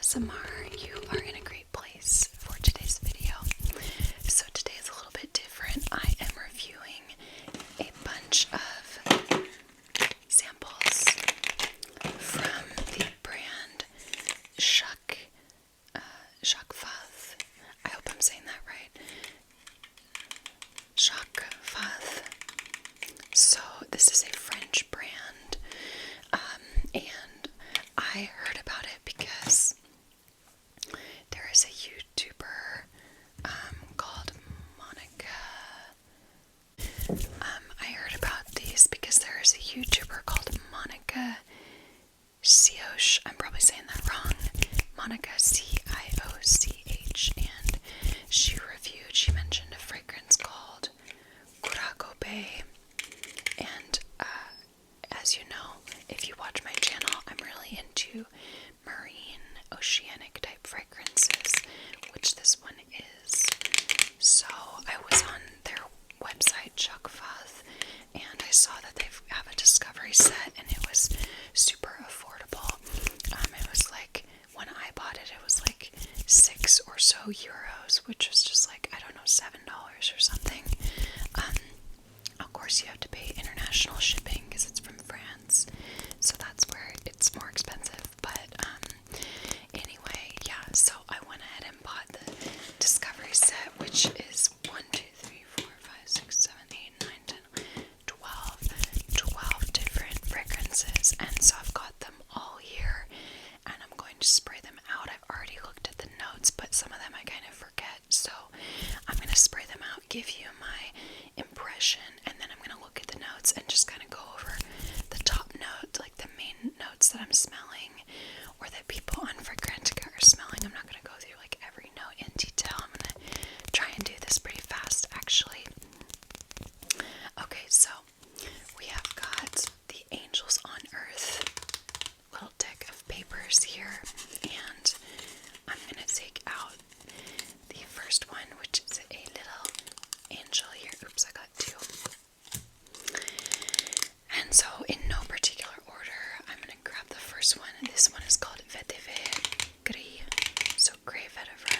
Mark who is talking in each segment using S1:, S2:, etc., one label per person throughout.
S1: ASMR, you are in a great place for today's video. So today is a little bit different. I am reviewing a bunch of samples from the brand Jacques Fath. I hope I'm saying that right. Jacques Fath. So this is a French brand, and I heard about it because there is a YouTuber called Monica. I heard about these because there is a YouTuber called Monica Cioche. I'm probably saying that wrong. Monica Cioch, and she mentioned a fragrance called Kurakope. And as you know, if you watch my channel, I'm really into marine, oceanic type fragrances, which this one is. So I was on their website, Jacques Fath, and I saw that they have a discovery set, and it was super affordable. It was like, when I bought it, it was like €6 or so, which was just like, I don't know, $7 or something. Of course, you have to pay international shipping because it's from France, so that's where it's more expensive. But anyway, yeah, so I went ahead and bought the discovery set, which is 1, 2, 3, 4, 5, 6, 7, 8, 9, 10, 12 different fragrances, and so I've got them all here, and I'm going to spray them out. I've already looked at the notes, but some of them I kind of forget, so I'm going to spray them out, give you my impression, and then I'm going to look at the notes and just kind of go over the top notes, like the main notes that I'm smelling, or that people on Fragrantica are smelling. I'm not going to go through like every note in detail. I'm going to try and do this pretty fast, actually. Okay, so we have got the Angels on Earth little deck of papers here, and I'm going to take out the first one, which is a little angel here. Oops, I got two. And so, in no particular order, I'm going to grab the first one. This one is called Vetiver Gris, so Grey Vetiver.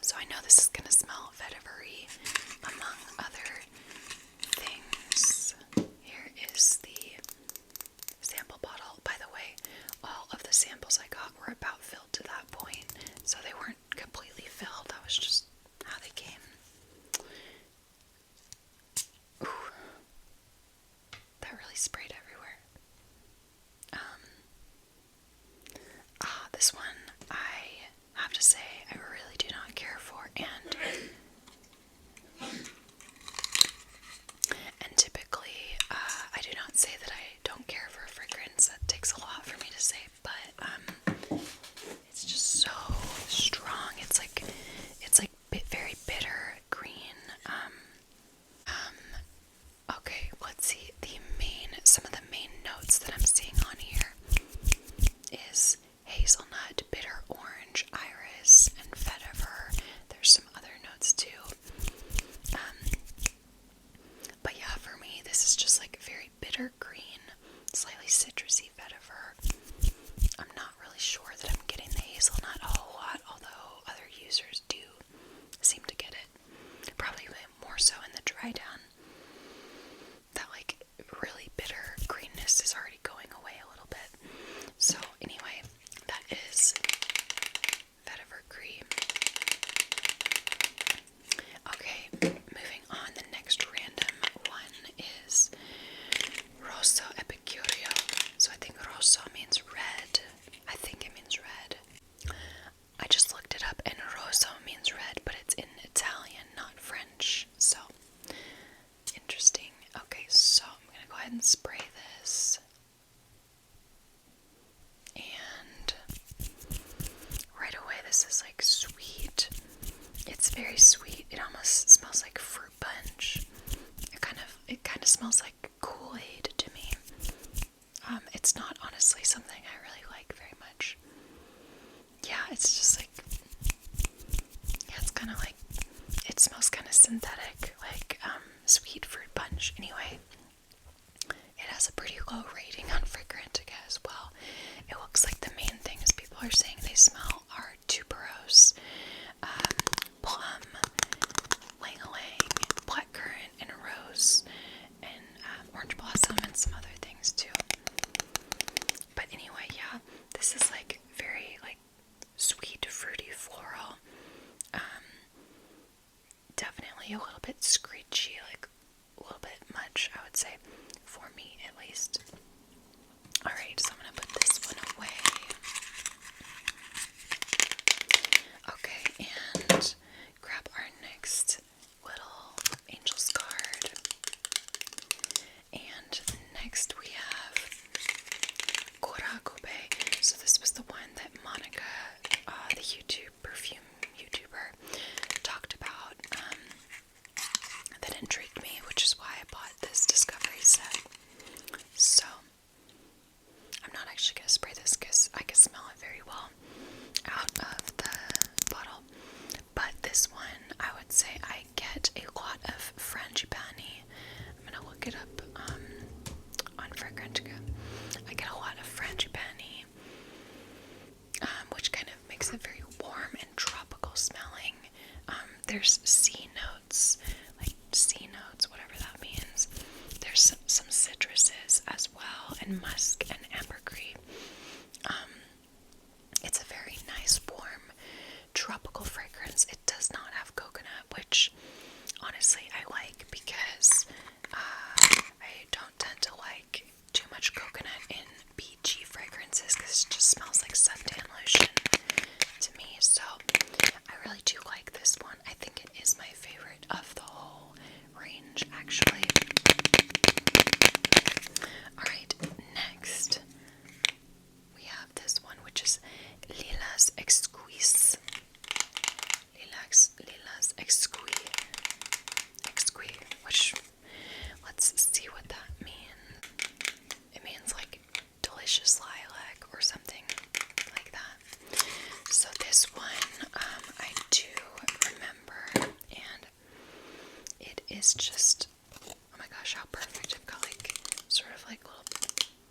S1: So I know this is going to smell vetiver-y, among other things. Here is the sample bottle. By the way, all of the samples I got were about filled to that point, so they weren't completely filled. That was just how they came. Ooh, that really sprayed everywhere. This one, I have to say, I really do not care for, and typically, I do not say that I don't care for a fragrance. That takes a lot for me to say, but it's just so strong. It's like very bitter green. Okay, let's see. Some of the main notes that I'm seeing on here is hazelnut, bitter orange, iris, and vetiver. There's some other notes too. But yeah, for me, this is just like very bitter green, slightly citrusy vetiver. people are saying they smell are tuberose, plum, lang-a-lang, blackcurrant, and rose, and orange blossom, and some other things too. But anyway, yeah, this is like very like sweet, fruity, floral. Definitely a little bit screechy, like a little bit much, I would say, for me at least. Alright, so I'm gonna put this one away. Okay, and grab our next little angel's card. And next we have Kurakope. So this was the one that Monica, the Perfume YouTuber, talked about, that intrigued me, which is why I bought this discovery set. So I'm not actually going to spray this because I can smell it very well out of the bottle. But this one, I would say I get a lot of frangipani. I'm going to look it up on Fragrantica. I get a lot of frangipani, which kind of makes it very warm and tropical smelling. There's sea notes, like sea notes, whatever that means. There's some citruses as well, and musk and ambergris. It's a very nice, warm, tropical fragrance. It does not have coconut, which honestly I like because I don't tend to like too much coconut in beachy fragrances because it just smells like suntan lotion to me. So I really do like this one. I think it is my favorite of the whole range, actually. Alright, next we have this one, which is Lilas Exquisite. Lilas Exquisite. Which, let's see what that means. It means like delicious lilac or something like that. So this one, I do remember, and it is just, oh my gosh, how perfect. I've got like, sort of like little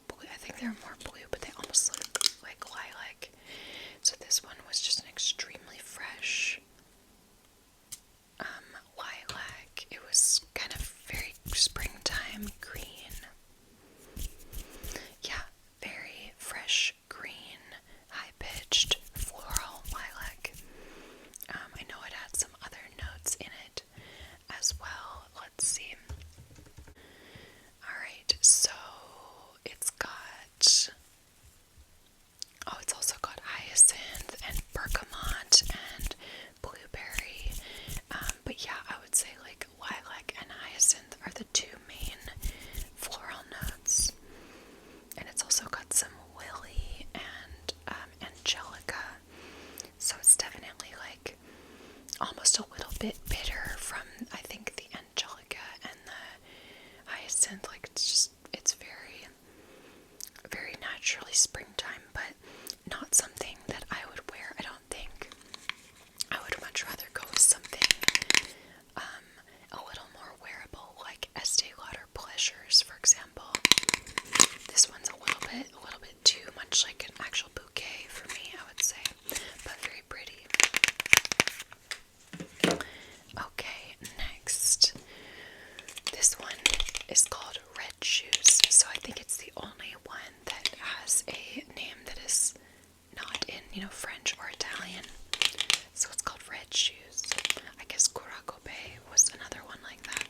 S1: blue, I think they're more blue, but they almost look like lilac. So this one was just an extremely fresh lilac. It was kind of very springtime green. Yeah, very fresh green, high-pitched floral lilac. I know it had some other notes in it as well. Let's see. Alright, so it's got, oh, it's also got hyacinth and bergamot and blueberry. But yeah, I would say like lilac and hyacinth are the two main floral notes. And it's also got some lily and angelica. So it's definitely like almost a little bit bitter from, I think, the angelica and the hyacinth. Like it's very, very naturally springtime, but not something that I would wear. I don't think. I would much rather go with something a little more wearable, like Estee Lauder Pleasures, for example. This one's a little bit too much like an actual bouquet for me, I would say, but very pretty. Okay, next. This one is called Red Shoes, so I think it's the only one that has a name that is not in, French or Italian. So it's called Red Shoes. I guess Kurakope was another one like that.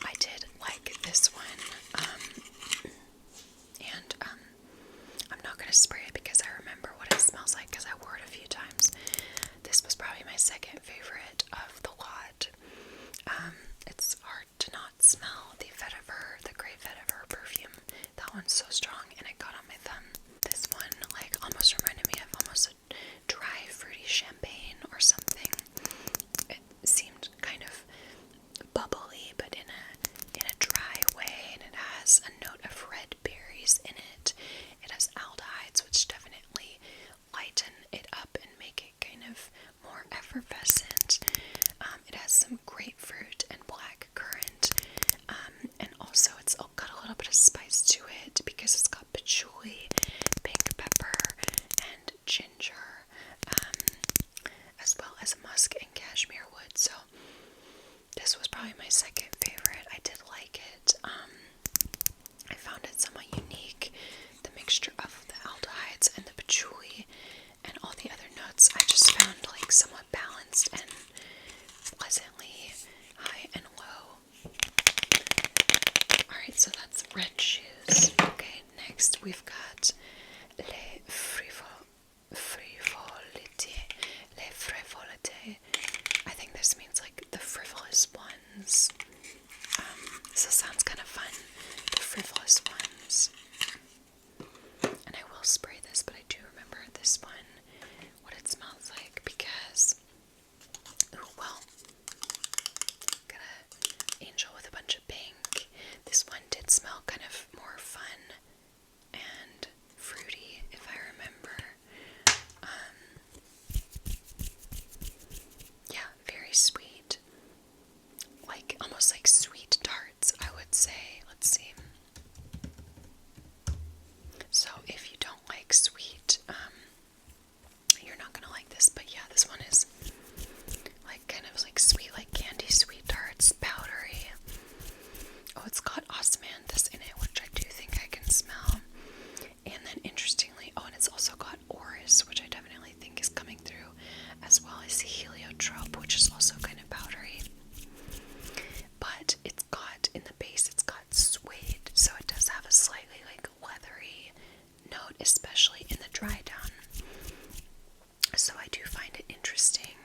S1: I did like this one, and I'm not going to spray it because I remember what it smells like because I wore it a few times. This was probably my second favorite of the lot. It's hard to not smell the vetiver, the gray vetiver perfume. That one's so strong, and it got on my thumb. This one, like, almost reminded me of almost a dry, fruity champagne or something. It seemed kind of bubbly, but in a dry way, and it has a note of red berries in it. It has aldehydes, which definitely lighten it up and make it kind of more effervescent. It has some grapefruit and black currant, and also it's got a little bit of spice to it because ginger, as well as musk and cashmere wood. So this was probably my second favorite. I did like it. I found it somewhat unique. The mixture of the aldehydes and the patchouli and all the other notes I just found like somewhat balanced and pleasantly high and low. Alright, so that's red shoes. Okay, next we've got les frivolités. Les frivolités. I think this means like the frivolous ones. So sounds kind of fun. The frivolous ones. And I will spray this, but I do remember this one, what it smells like, because, ooh, well, got an angel with a bunch of pink. This one did smell kind of more fun and fruity, if I remember. Yeah, very sweet. Like, almost like sweet tarts, I would say. Let's see. So, if you don't like sweet, you're not gonna like this, but yeah, this one is like kind of like sweet, like candy sweet tarts, powdery. Oh, it's got osmanthus in it, which I do think I can smell. And then interestingly, oh, and it's also got orris, which I definitely think is coming through, as well as heliotrope, which is also kind of powdery. But it's got, in the base, it's got suede, so it does have a slightly like leathery note, especially in the dry down. So I do find it interesting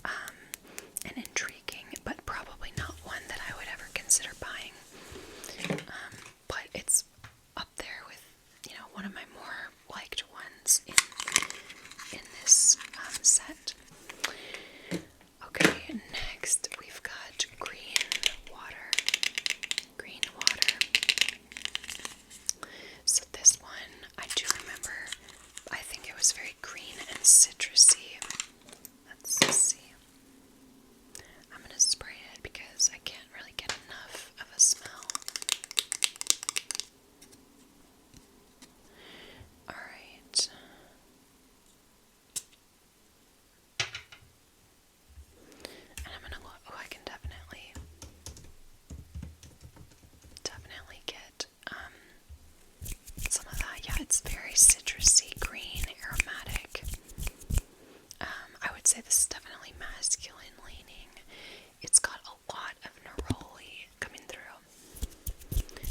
S1: and intriguing, but probably not one that I would ever consider buying. But it's up there with, one of my more liked ones in this set. Okay, next we've got green water. Green water. So this one, I do remember, I think it was very green and citrusy. Let's see. I'm gonna spray it because I can't really get enough of a smell. Alright. And I'm gonna look. Oh, I can definitely get some of that. Yeah, it's very citrusy, green, aromatic. I would say this is definitely masculine leaning. It's got a lot of neroli coming through.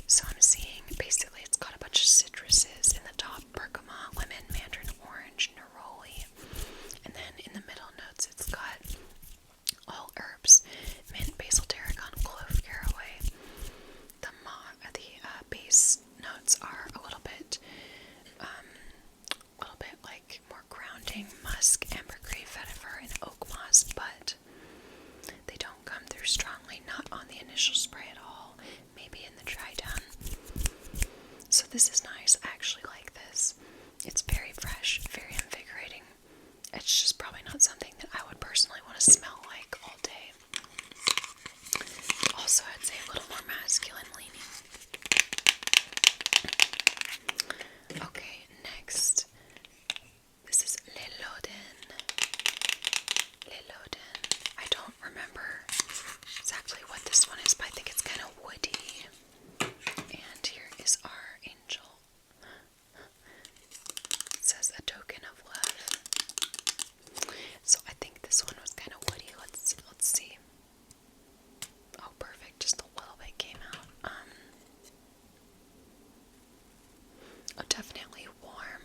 S1: So I'm seeing, basically it's got a bunch of citruses in the top: bergamot, lemon, mandarin orange, neroli. And then in the middle notes it's got all herbs: mint, basil, tarragon, clove, caraway. The base notes are a little bit like more grounding: musk, ambergris, vetiver, and oak moss, but they don't come through strongly, not on the initial spray at all, maybe in the dry down. So this is nice. I actually like this. It's very fresh, very invigorating. It's just probably not something that I would personally want to smell like all day. Also, I'd say a little more masculine leaning. Okay, next. This is Le Loden. Le Loden. I don't remember exactly what this one is, but I think it's kind of woody. And here is our angel. It says a token of love. So I think this one was kind of woody. Let's see. Oh, perfect. Just a little bit came out. Oh, definitely warm.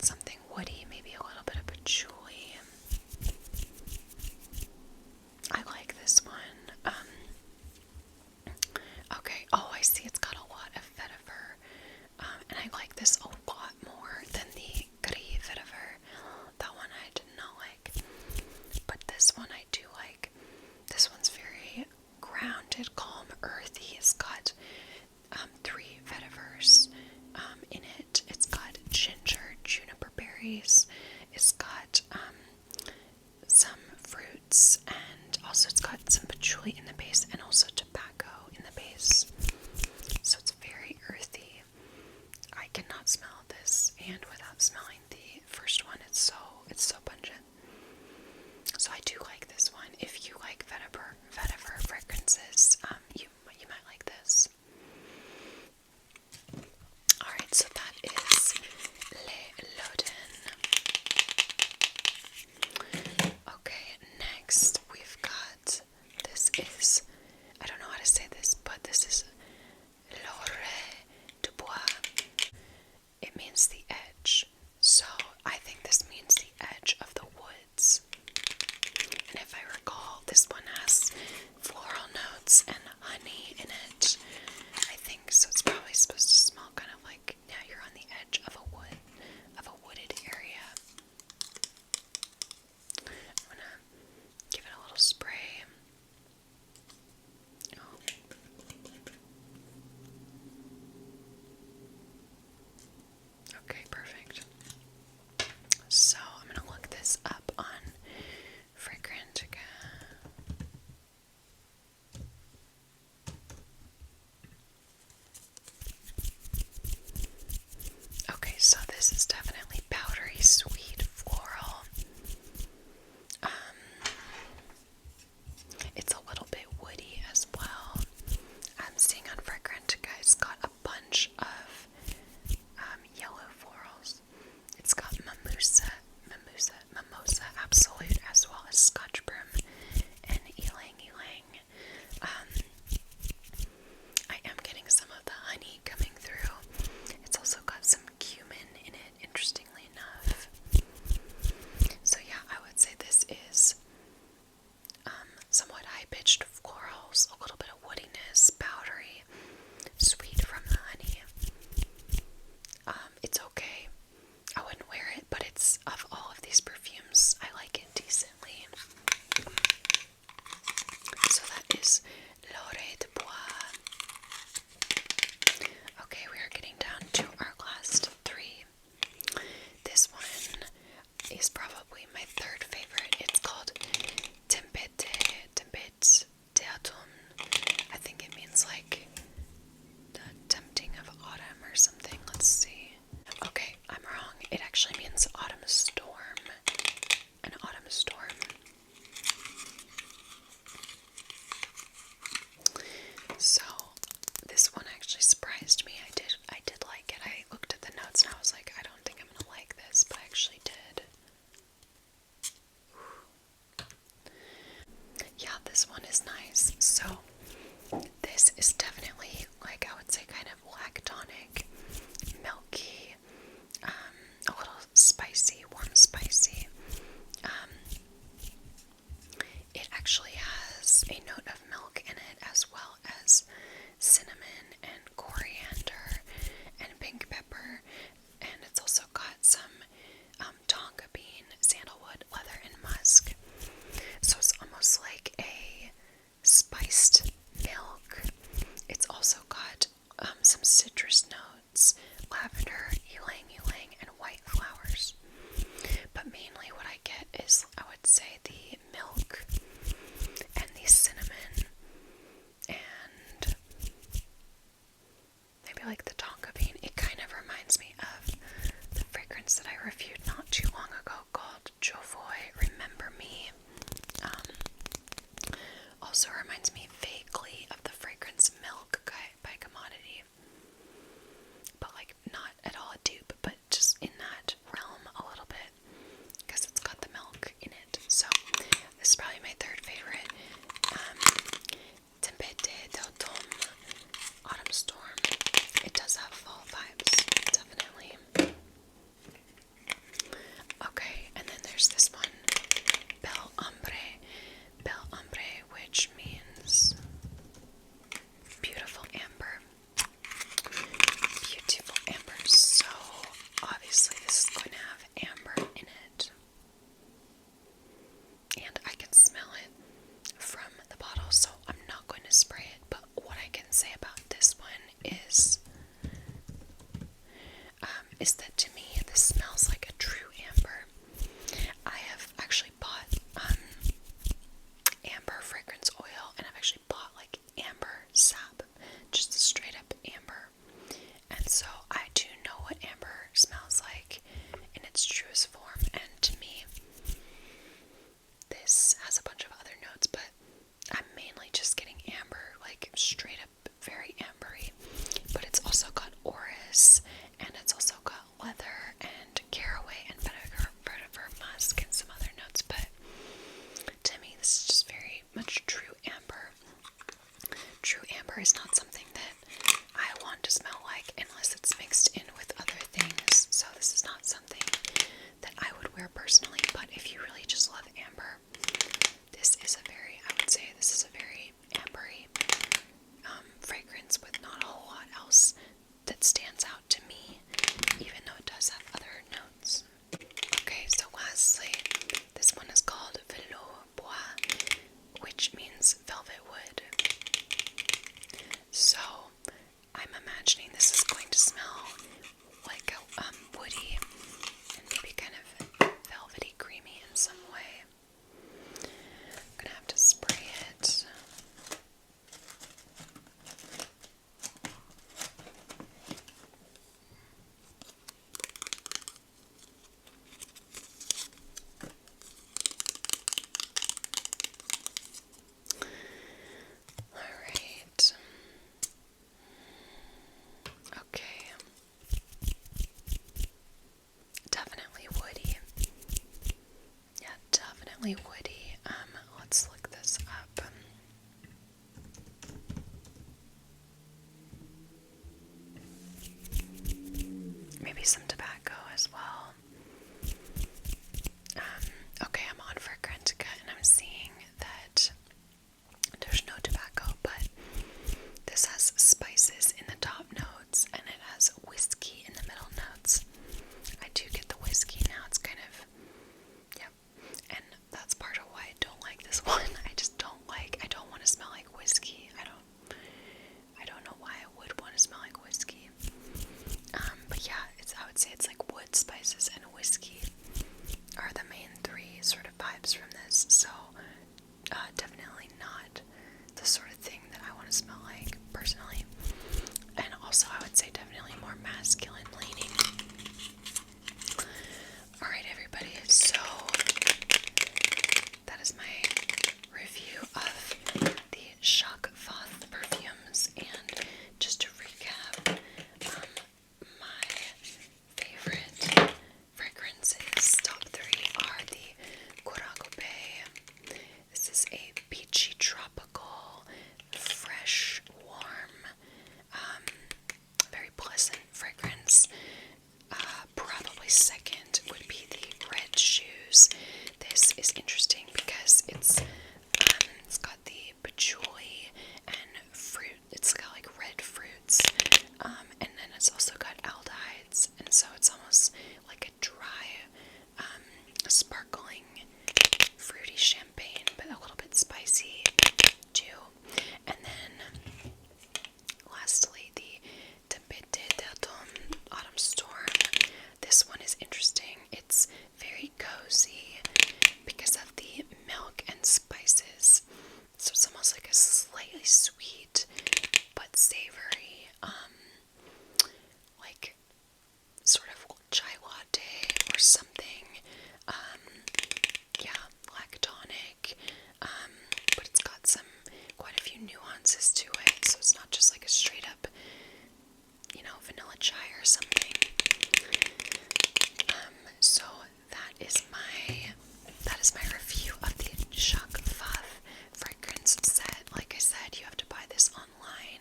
S1: Something woody, maybe a little bit of patchouli. I like this one. Okay, oh, I see it's got a lot of vetiver. And I like this a lot more than the gris vetiver. That one I did not like. But this one I do like. This one's very grounded, calm, earthy. It's got 3 vetivers in it. It's got ginger, juniper berries. It's got some fruits, and also it's got some patchouli in the base, and also tobacco in the base. So it's very earthy. I cannot smell this this and without smelling the first one. It's so pungent. So I do like this one. If you like vetiver fragrances, you might like this. Alright, so that is Le Loden. Okay, next we've got, this is, I don't know how to say this, but this is L'Oreille du Bois. It means the edge. So I think this means the edge of the woods. And if I recall, this one has floral notes and honey in it. I think so. It's probably supposed to smell kind of like, yeah, you're on the edge of a wooded area. I'm gonna give it a little spray. Oh. Okay, perfect. So I'm gonna look this up on Fragrantica. Okay, so this is definitely powdery, sweet, floral. It's a little bit woody as well. I'm seeing on Fragrantica, it's got a bunch of yellow florals. It's got mimosa, absolute, as well as Scotch broom and ylang ylang. I am getting some of the honey coming through. It's also got some cumin in it, interestingly enough. So yeah, I would say this is somewhat high-pitched florals, a little bit of woodiness, powdery, sweet from the honey. It's okay. I wouldn't wear it, but it's, of all of these perfumes, I like it decently. So that is L'Oreille du Bois. Okay, we are getting down to our last three. This one is probably my third favorite. It's called Tempête d'automne. I think it means like the tempting of autumn or something. Let's see. Okay, I'm wrong. It actually means autumn storm. An autumn storm. So this one actually surprised me. I did like it. I looked at the notes and I was like, I don't think I'm gonna like this, but I actually did. Yeah, this one is nice. So this is definitely, like, I would say kind of lactonic, milky, a little spicy, warm spicy. It actually has a note of milk in it, as well as cinnamon and coriander and pink pepper, and it's also got some tonka bean, sandalwood, leather, and musk. So it's almost like a spiced milk. It's also got some citrus notes, lavender, ylang ylang, and white flowers. But mainly what I get is, I would say, the milk and the cinnamon and maybe like the tonka bean. It kind of reminds me of the fragrance that I reviewed not too long ago called Jovoy Remember Me. Also reminds me vaguely of the fragrance Milk by Commodity, but like not at all a dupe, but just in that realm a little bit, because it's got the milk in it. So this is probably my third favorite. Tempête d'automne, autumn storm. It does have fall vibes, definitely. Okay, and then there's this one, Bel Ombre, which means beautiful amber. Beautiful amber. So obviously this is going to have amber in it, and I can smell it from the bottle, so I'm not going to spray it. But what I can say about this one is that to me this smells like a true amber. I have actually bought amber fragrance oil, and I've actually bought like amber sap, just a straight up amber, and so I do know what amber smells would say it's like wood, spices, and whiskey are the main three sort of vibes from this. So definitely not the sort of thing that I want to smell like personally. And also I would say definitely more masculine leaning. Alright everybody, so that is my review of the Jacques Fath perfumes. And just to recap, my favorite fragrances, top 3, are the Kurakope. This is a peachy, tropical, fresh, warm, very pleasant fragrance. Probably second would be the Red Shoes. This is interesting because it's got the patchouli and fruit. It's got like red fruits, and then it's also got aldehydes, and so it's almost like a dry, sparkling, fruity champagne, but a little bit spicy too. And then lastly, the Tempête d'automne, Autumn Storm. This one is interesting. It's very cozy because of the milk and spices. So it's almost like a slightly sweet but savory, like sort of chai latte or something. Yeah, lactonic. But it's got quite a few nuances to it. So it's not just like a straight up, vanilla chai or something. So that is my review of the Jacques Fath fragrance set. Like I said, you have to buy this online,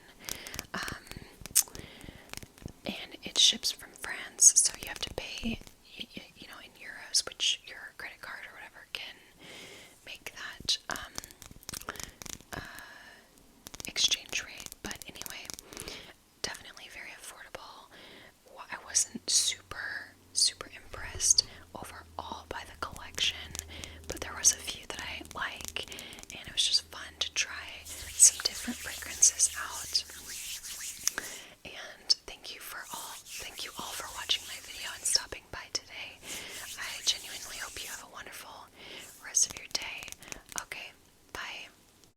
S1: and it ships from France, so you have to pay, in euros, which your credit card or whatever can make that exchange rate. But anyway, definitely very affordable. I wasn't super impressed overall by the collection, but there was a few that I like, and it was just fun to try some different fragrances out. And thank you all for watching my video and stopping by today. I genuinely hope you have a wonderful rest of your day.